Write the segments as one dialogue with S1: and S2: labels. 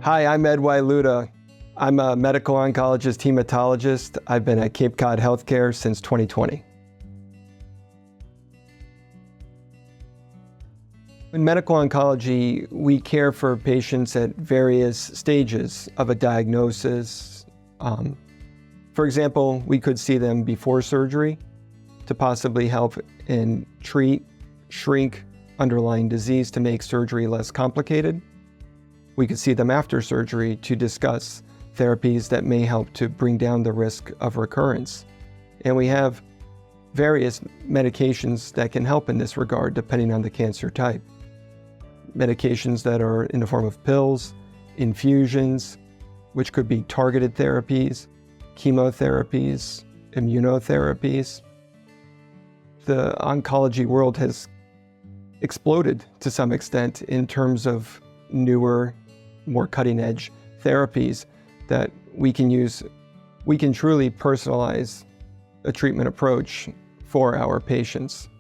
S1: Hi, I'm Ed Wyluda. I'm a medical oncologist hematologist. I've been at Cape Cod Healthcare since 2020. In medical oncology, we care for patients at various stages of a diagnosis. For example, we could see them before surgery to possibly help and shrink underlying disease to make surgery less complicated. We could see them after surgery to discuss therapies that may help to bring down the risk of recurrence. And we have various medications that can help in this regard depending on the cancer type. Medications that are in the form of pills, infusions, which could be targeted therapies, chemotherapies, immunotherapies. The oncology world has exploded to some extent in terms of newer, more cutting-edge therapies that we can use. We can truly personalize a treatment approach for our patients.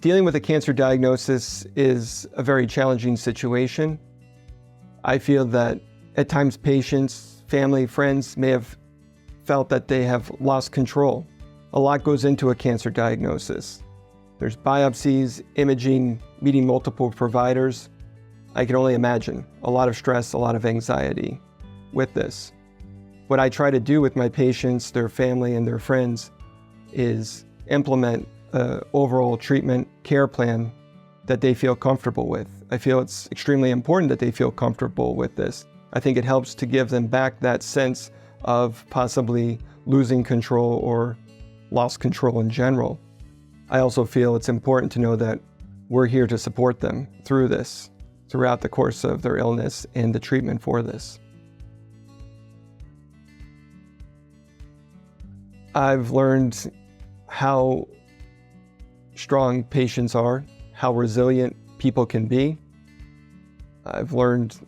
S1: Dealing with a cancer diagnosis is a very challenging situation. I feel that at times patients, family, friends may have felt that they have lost control. A lot goes into a cancer diagnosis. There's biopsies, imaging, meeting multiple providers. I can only imagine a lot of stress, a lot of anxiety with this. What I try to do with my patients, their family, and their friends is implement an overall treatment care plan that they feel comfortable with. I feel it's extremely important that they feel comfortable with this. I think it helps to give them back that sense of possibly losing control or lost control in general. I also feel it's important to know that we're here to support them through this, throughout the course of their illness and the treatment for this. I've learned how strong patients are, how resilient people can be. I've learned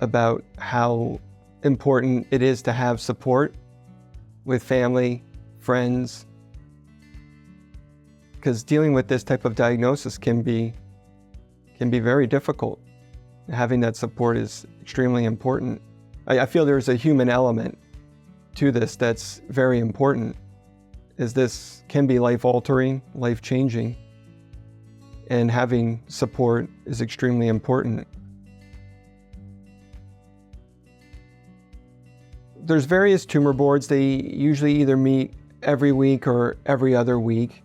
S1: about how important it is to have support with family, friends, because dealing with this type of diagnosis can be very difficult. Having that support is extremely important. I feel there's a human element to this that's very important, as this can be life-altering, life-changing, and having support is extremely important. There's various tumor boards. They usually either meet every week or every other week,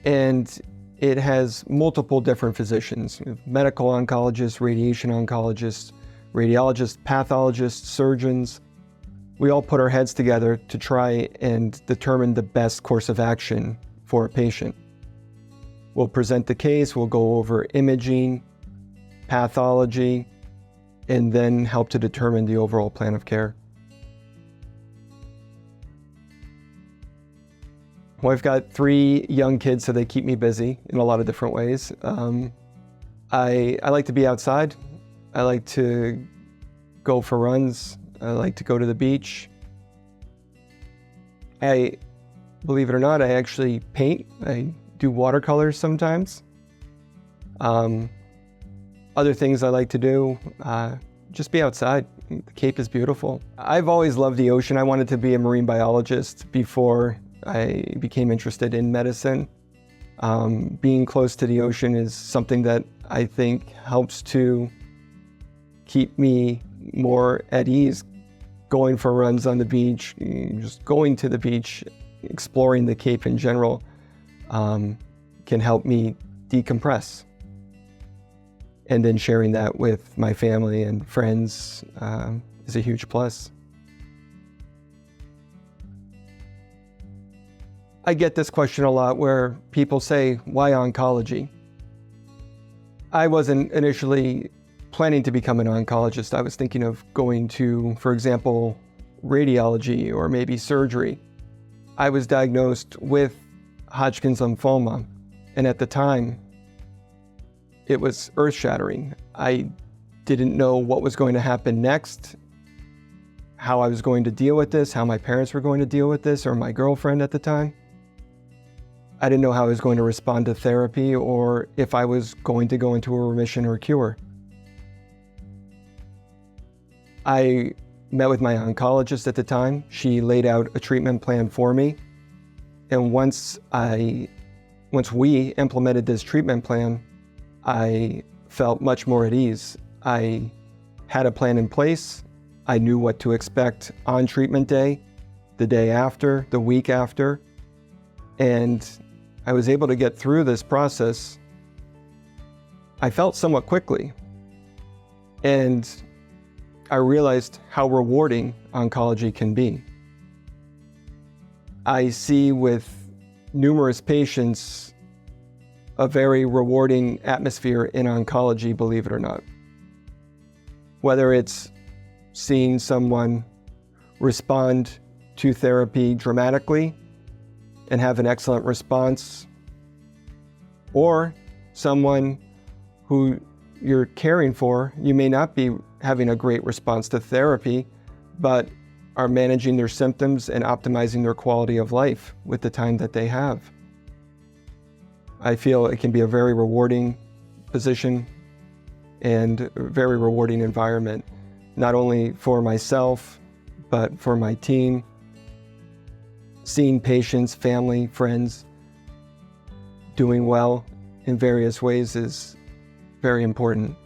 S1: and it has multiple different physicians: medical oncologists, radiation oncologists, radiologists, pathologists, surgeons. We all put our heads together to try and determine the best course of action for a patient. We'll present the case, we'll go over imaging, pathology, and then help to determine the overall plan of care. Well, I've got 3 young kids, so they keep me busy in a lot of different ways. I like to be outside. I like to go for runs. I like to go to the beach. Believe it or not, I actually paint. I do watercolors sometimes. Other things I like to do, just be outside. The Cape is beautiful. I've always loved the ocean. I wanted to be a marine biologist before I became interested in medicine. Being close to the ocean is something that I think helps to keep me more at ease. Going for runs on the beach, just going to the beach, exploring the Cape in general can help me decompress. And then sharing that with my family and friends is a huge plus. I get this question a lot where people say, why oncology? I wasn't initially planning to become an oncologist. I was thinking of going to, for example, radiology or maybe surgery. I was diagnosed with Hodgkin's lymphoma, and at the time, it was earth-shattering. I didn't know what was going to happen next, how I was going to deal with this, how my parents were going to deal with this, or my girlfriend at the time. I didn't know how I was going to respond to therapy or if I was going to go into a remission or cure. I met with my oncologist at the time. She laid out a treatment plan for me. And once we implemented this treatment plan, I felt much more at ease. I had a plan in place. I knew what to expect on treatment day, the day after, the week after. And I was able to get through this process, I felt somewhat quickly. And I realized how rewarding oncology can be. I see with numerous patients a very rewarding atmosphere in oncology, believe it or not. Whether it's seeing someone respond to therapy dramatically and have an excellent response, or someone who you're caring for, you may not be having a great response to therapy, but are managing their symptoms and optimizing their quality of life with the time that they have. I feel it can be a very rewarding position and a very rewarding environment, not only for myself, but for my team. Seeing patients, family, friends doing well in various ways is very important.